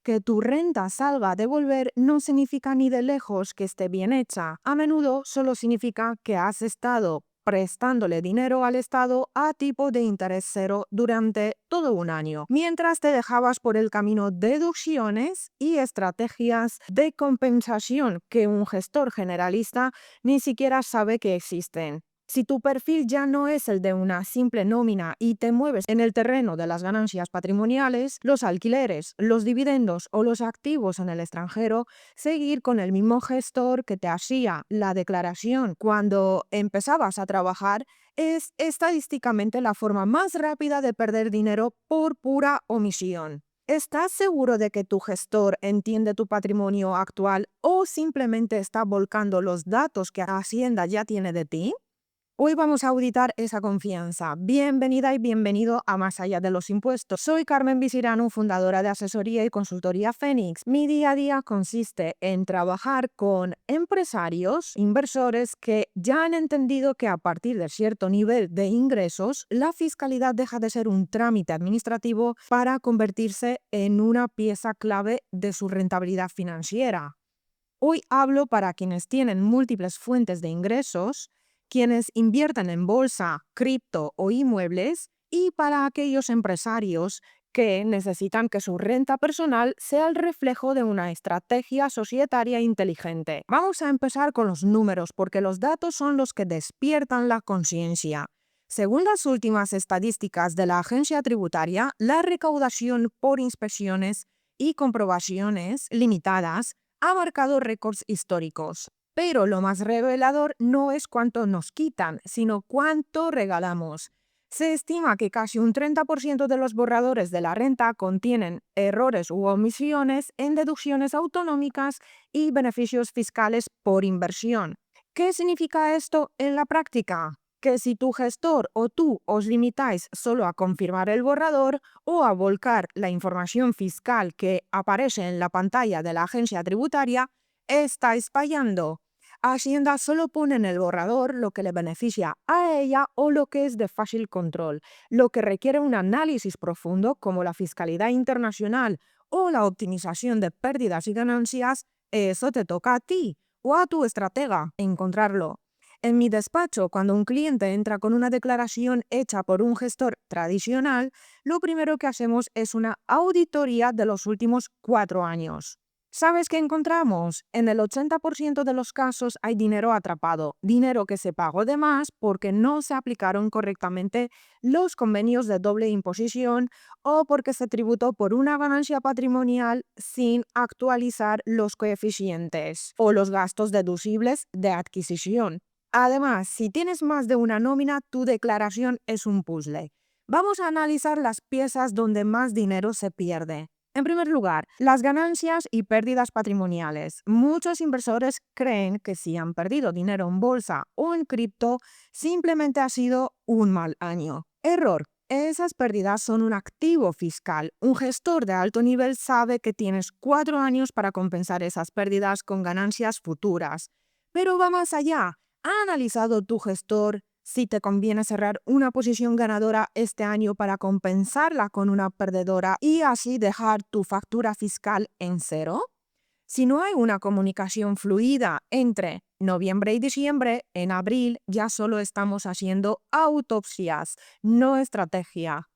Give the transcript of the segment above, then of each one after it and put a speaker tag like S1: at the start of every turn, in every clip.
S1: Que tu renta salga a devolver no significa ni de lejos que esté bien hecha. A menudo solo significa que has estado prestándole dinero al Estado a tipo de interés cero durante todo un año, mientras te dejabas por el camino deducciones y estrategias de compensación que un gestor generalista ni siquiera sabe que existen. Si tu perfil ya no es el de una simple nómina y te mueves en el terreno de las ganancias patrimoniales, los alquileres, los dividendos o los activos en el extranjero, seguir con el mismo gestor que te hacía la declaración cuando empezabas a trabajar es estadísticamente la forma más rápida de perder dinero por pura omisión. ¿Estás seguro de que tu gestor entiende tu patrimonio actual o simplemente está volcando los datos que Hacienda ya tiene de ti? Hoy vamos a auditar esa confianza. Bienvenida y bienvenido a Más allá de los impuestos. Soy Carmen Visirano, fundadora de asesoría y consultoría Fénix. Mi día a día consiste en trabajar con empresarios, inversores que ya han entendido que a partir de cierto nivel de ingresos, la fiscalidad deja de ser un trámite administrativo para convertirse en una pieza clave de su rentabilidad financiera. Hoy hablo para quienes tienen múltiples fuentes de ingresos, quienes invierten en bolsa, cripto o inmuebles y para aquellos empresarios que necesitan que su renta personal sea el reflejo de una estrategia societaria inteligente. Vamos a empezar con los números porque los datos son los que despiertan la conciencia. Según las últimas estadísticas de la agencia tributaria, la recaudación por inspecciones y comprobaciones limitadas ha marcado récords históricos. Pero lo más revelador no es cuánto nos quitan, sino cuánto regalamos. Se estima que casi un 30% de los borradores de la renta contienen errores u omisiones en deducciones autonómicas y beneficios fiscales por inversión. ¿Qué significa esto en la práctica? Que si tu gestor o tú os limitáis solo a confirmar el borrador o a volcar la información fiscal que aparece en la pantalla de la agencia tributaria, estáis fallando. Hacienda solo pone en el borrador lo que le beneficia a ella o lo que es de fácil control, lo que requiere un análisis profundo como la fiscalidad internacional o la optimización de pérdidas y ganancias, eso te toca a ti o a tu estratega encontrarlo. En mi despacho, cuando un cliente entra con una declaración hecha por un gestor tradicional, lo primero que hacemos es una auditoría de los últimos 4 años. ¿Sabes qué encontramos? En el 80% de los casos hay dinero atrapado, dinero que se pagó de más porque no se aplicaron correctamente los convenios de doble imposición o porque se tributó por una ganancia patrimonial sin actualizar los coeficientes o los gastos deducibles de adquisición. Además, si tienes más de una nómina, tu declaración es un puzzle. Vamos a analizar las piezas donde más dinero se pierde. En primer lugar, las ganancias y pérdidas patrimoniales. Muchos inversores creen que si han perdido dinero en bolsa o en cripto, simplemente ha sido un mal año. Error. Esas pérdidas son un activo fiscal. Un gestor de alto nivel sabe que tienes 4 años para compensar esas pérdidas con ganancias futuras. Pero va más allá. ¿Ha analizado tu gestor si te conviene cerrar una posición ganadora este año para compensarla con una perdedora y así dejar tu factura fiscal en cero? Si no hay una comunicación fluida entre noviembre y diciembre, en abril ya solo estamos haciendo autopsias, no estrategia.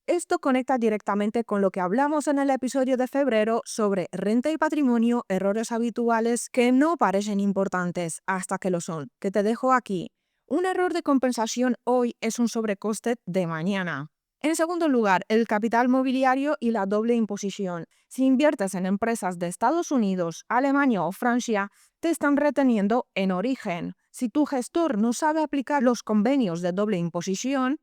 S1: Esto conecta directamente con lo que hablamos en el episodio de febrero sobre renta y patrimonio, errores habituales que no parecen importantes hasta que lo son, que te dejo aquí. Un error de compensación hoy es un sobrecoste de mañana. En segundo lugar, el capital mobiliario y la doble imposición. Si inviertes en empresas de Estados Unidos, Alemania o Francia, te están reteniendo en origen. Si tu gestor no sabe aplicar los convenios de doble imposición,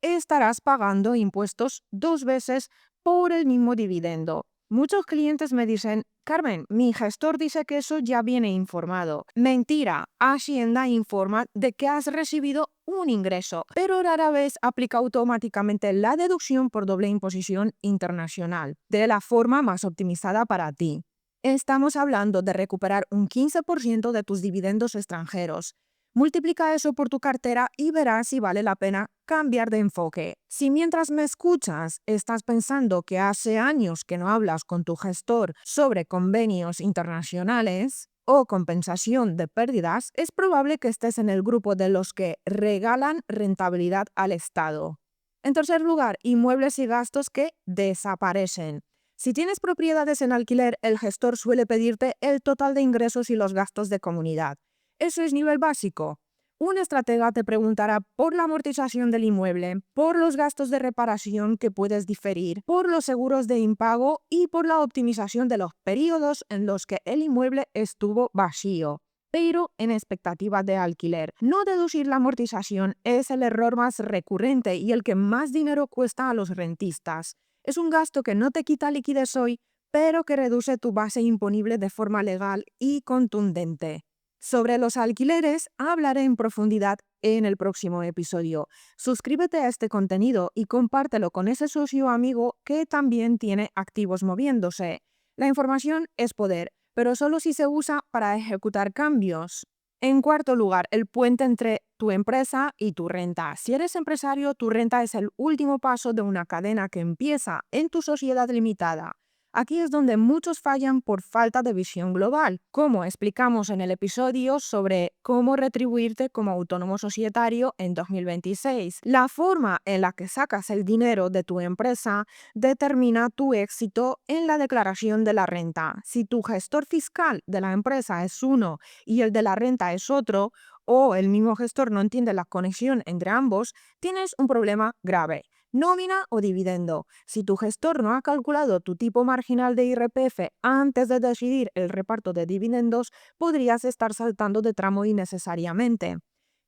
S1: estarás pagando impuestos 2 veces por el mismo dividendo. Muchos clientes me dicen, Carmen, mi gestor dice que eso ya viene informado. Mentira, Hacienda informa de que has recibido un ingreso, pero rara vez aplica automáticamente la deducción por doble imposición internacional, de la forma más optimizada para ti. Estamos hablando de recuperar un 15% de tus dividendos extranjeros. Multiplica eso por tu cartera y verás si vale la pena cambiar de enfoque. Si mientras me escuchas estás pensando que hace años que no hablas con tu gestor sobre convenios internacionales o compensación de pérdidas, es probable que estés en el grupo de los que regalan rentabilidad al Estado. En tercer lugar, inmuebles y gastos que desaparecen. Si tienes propiedades en alquiler, el gestor suele pedirte el total de ingresos y los gastos de comunidad. Eso es nivel básico. Un estratega te preguntará por la amortización del inmueble, por los gastos de reparación que puedes diferir, por los seguros de impago y por la optimización de los periodos en los que el inmueble estuvo vacío, pero en expectativa de alquiler. No deducir la amortización es el error más recurrente y el que más dinero cuesta a los rentistas. Es un gasto que no te quita liquidez hoy, pero que reduce tu base imponible de forma legal y contundente. Sobre los alquileres hablaré en profundidad en el próximo episodio. Suscríbete a este contenido y compártelo con ese socio o amigo que también tiene activos moviéndose. La información es poder, pero solo si se usa para ejecutar cambios. En cuarto lugar, el puente entre tu empresa y tu renta. Si eres empresario, tu renta es el último paso de una cadena que empieza en tu sociedad limitada. Aquí es donde muchos fallan por falta de visión global, como explicamos en el episodio sobre cómo retribuirte como autónomo societario en 2026. La forma en la que sacas el dinero de tu empresa determina tu éxito en la declaración de la renta. Si tu gestor fiscal de la empresa es uno y el de la renta es otro, o el mismo gestor no entiende la conexión entre ambos, tienes un problema grave. Nómina o dividendo. Si tu gestor no ha calculado tu tipo marginal de IRPF antes de decidir el reparto de dividendos, podrías estar saltando de tramo innecesariamente.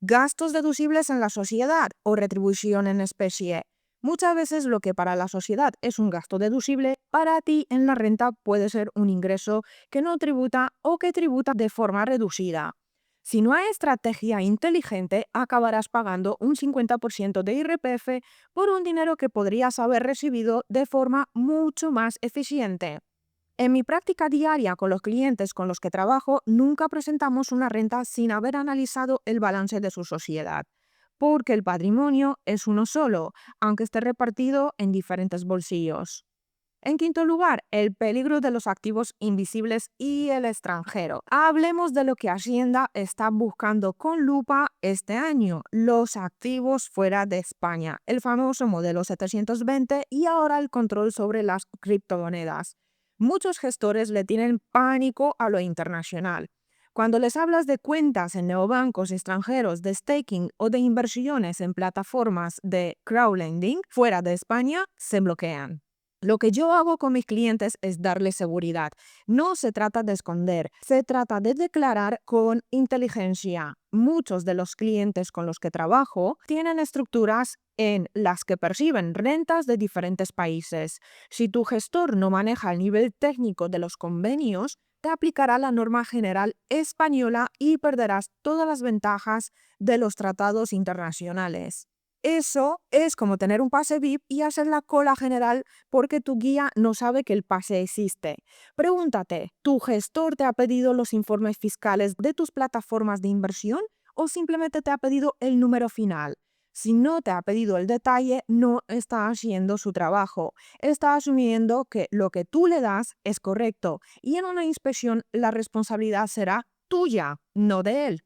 S1: Gastos deducibles en la sociedad o retribución en especie. Muchas veces lo que para la sociedad es un gasto deducible, para ti en la renta puede ser un ingreso que no tributa o que tributa de forma reducida. Si no hay estrategia inteligente, acabarás pagando un 50% de IRPF por un dinero que podrías haber recibido de forma mucho más eficiente. En mi práctica diaria con los clientes con los que trabajo, nunca presentamos una renta sin haber analizado el balance de su sociedad, porque el patrimonio es uno solo, aunque esté repartido en diferentes bolsillos. En quinto lugar, el peligro de los activos invisibles y el extranjero. Hablemos de lo que Hacienda está buscando con lupa este año, los activos fuera de España, el famoso modelo 720 y ahora el control sobre las criptomonedas. Muchos gestores le tienen pánico a lo internacional. Cuando les hablas de cuentas en neobancos extranjeros, de staking o de inversiones en plataformas de crowdlending fuera de España, se bloquean. Lo que yo hago con mis clientes es darles seguridad. No se trata de esconder, se trata de declarar con inteligencia. Muchos de los clientes con los que trabajo tienen estructuras en las que perciben rentas de diferentes países. Si tu gestor no maneja el nivel técnico de los convenios, te aplicará la norma general española y perderás todas las ventajas de los tratados internacionales. Eso es como tener un pase VIP y hacer la cola general porque tu guía no sabe que el pase existe. Pregúntate, ¿tu gestor te ha pedido los informes fiscales de tus plataformas de inversión o simplemente te ha pedido el número final? Si no te ha pedido el detalle, no está haciendo su trabajo. Está asumiendo que lo que tú le das es correcto y en una inspección la responsabilidad será tuya, no de él.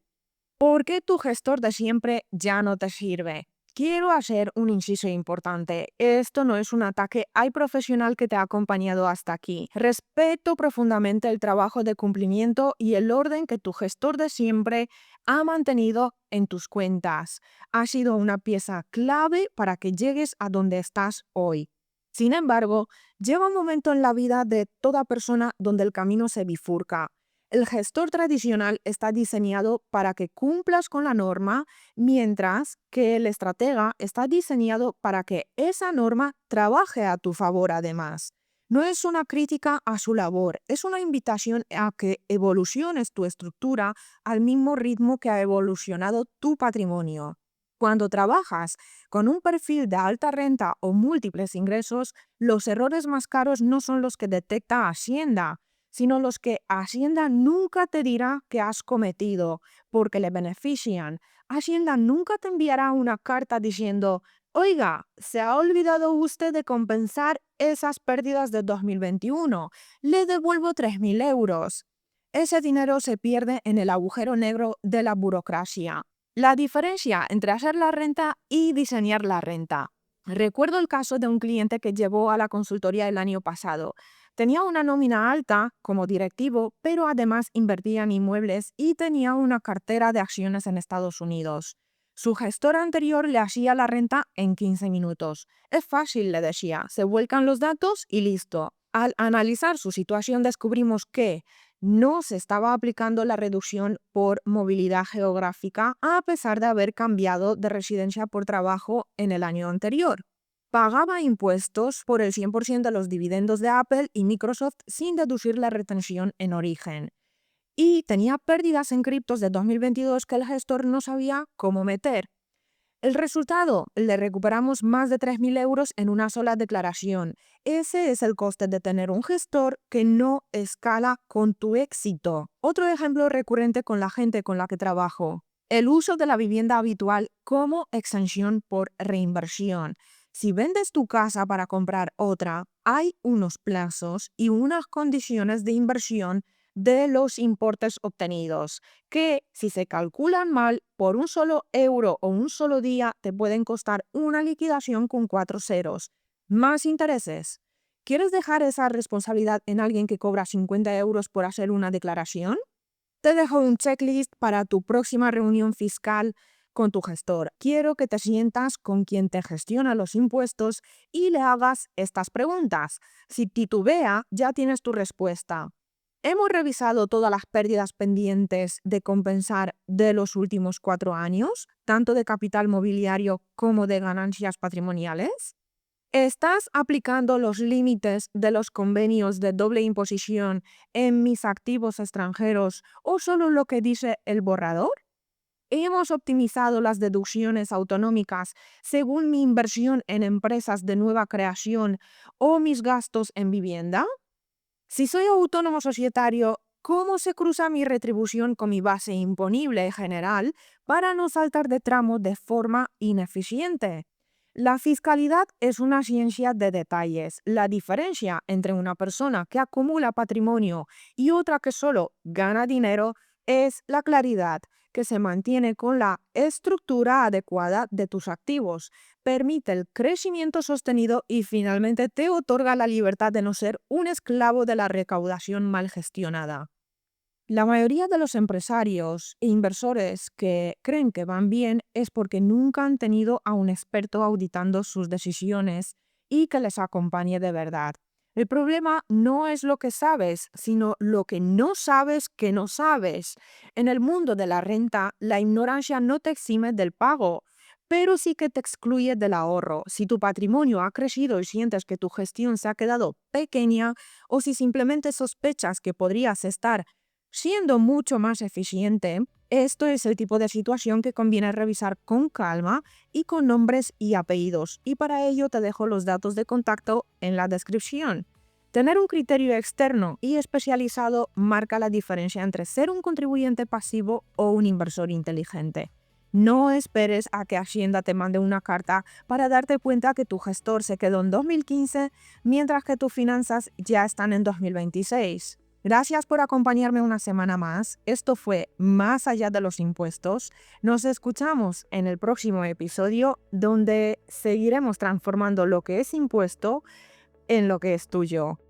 S1: ¿Por qué tu gestor de siempre ya no te sirve? Quiero hacer un inciso importante. Esto no es un ataque al profesional que te ha acompañado hasta aquí. Respeto profundamente el trabajo de cumplimiento y el orden que tu gestor de siempre ha mantenido en tus cuentas. Ha sido una pieza clave para que llegues a donde estás hoy. Sin embargo, llega un momento en la vida de toda persona donde el camino se bifurca. El gestor tradicional está diseñado para que cumplas con la norma, mientras que el estratega está diseñado para que esa norma trabaje a tu favor además. No es una crítica a su labor, es una invitación a que evoluciones tu estructura al mismo ritmo que ha evolucionado tu patrimonio. Cuando trabajas con un perfil de alta renta o múltiples ingresos, los errores más caros no son los que detecta Hacienda, sino los que Hacienda nunca te dirá que has cometido porque le benefician. Hacienda nunca te enviará una carta diciendo: oiga, se ha olvidado usted de compensar esas pérdidas de 2021. Le devuelvo 3.000 euros. Ese dinero se pierde en el agujero negro de la burocracia. La diferencia entre hacer la renta y diseñar la renta. Recuerdo el caso de un cliente que llevó a la consultoría el año pasado. Tenía una nómina alta como directivo, pero además invertía en inmuebles y tenía una cartera de acciones en Estados Unidos. Su gestor anterior le hacía la renta en 15 minutos. Es fácil, le decía, se vuelcan los datos y listo. Al analizar su situación descubrimos que no se estaba aplicando la reducción por movilidad geográfica a pesar de haber cambiado de residencia por trabajo en el año anterior. Pagaba impuestos por el 100% de los dividendos de Apple y Microsoft sin deducir la retención en origen. Y tenía pérdidas en criptos de 2022 que el gestor no sabía cómo meter. El resultado, le recuperamos más de 3.000 euros en una sola declaración. Ese es el coste de tener un gestor que no escala con tu éxito. Otro ejemplo recurrente con la gente con la que trabajo: el uso de la vivienda habitual como exención por reinversión. Si vendes tu casa para comprar otra, hay unos plazos y unas condiciones de inversión de los importes obtenidos, que si se calculan mal, por un solo euro o un solo día te pueden costar una liquidación con 4 ceros. Más intereses. ¿Quieres dejar esa responsabilidad en alguien que cobra 50 euros por hacer una declaración? Te dejo un checklist para tu próxima reunión fiscal con tu gestor. Quiero que te sientas con quien te gestiona los impuestos y le hagas estas preguntas. Si titubea, ya tienes tu respuesta. ¿Hemos revisado todas las pérdidas pendientes de compensar de los últimos 4 años, tanto de capital mobiliario como de ganancias patrimoniales? ¿Estás aplicando los límites de los convenios de doble imposición en mis activos extranjeros o solo lo que dice el borrador? ¿Hemos optimizado las deducciones autonómicas según mi inversión en empresas de nueva creación o mis gastos en vivienda? Si soy autónomo societario, ¿cómo se cruza mi retribución con mi base imponible general para no saltar de tramo de forma ineficiente? La fiscalidad es una ciencia de detalles. La diferencia entre una persona que acumula patrimonio y otra que solo gana dinero es la claridad, que se mantiene con la estructura adecuada de tus activos, permite el crecimiento sostenido y finalmente te otorga la libertad de no ser un esclavo de la recaudación mal gestionada. La mayoría de los empresarios e inversores que creen que van bien es porque nunca han tenido a un experto auditando sus decisiones y que les acompañe de verdad. El problema no es lo que sabes, sino lo que no sabes que no sabes. En el mundo de la renta, la ignorancia no te exime del pago, pero sí que te excluye del ahorro. Si tu patrimonio ha crecido y sientes que tu gestión se ha quedado pequeña, o si simplemente sospechas que podrías estar siendo mucho más eficiente, esto es el tipo de situación que conviene revisar con calma y con nombres y apellidos, y para ello te dejo los datos de contacto en la descripción. Tener un criterio externo y especializado marca la diferencia entre ser un contribuyente pasivo o un inversor inteligente. No esperes a que Hacienda te mande una carta para darte cuenta que tu gestor se quedó en 2015 mientras que tus finanzas ya están en 2026. Gracias por acompañarme una semana más. Esto fue Más allá de los impuestos. Nos escuchamos en el próximo episodio, donde seguiremos transformando lo que es impuesto en lo que es tuyo.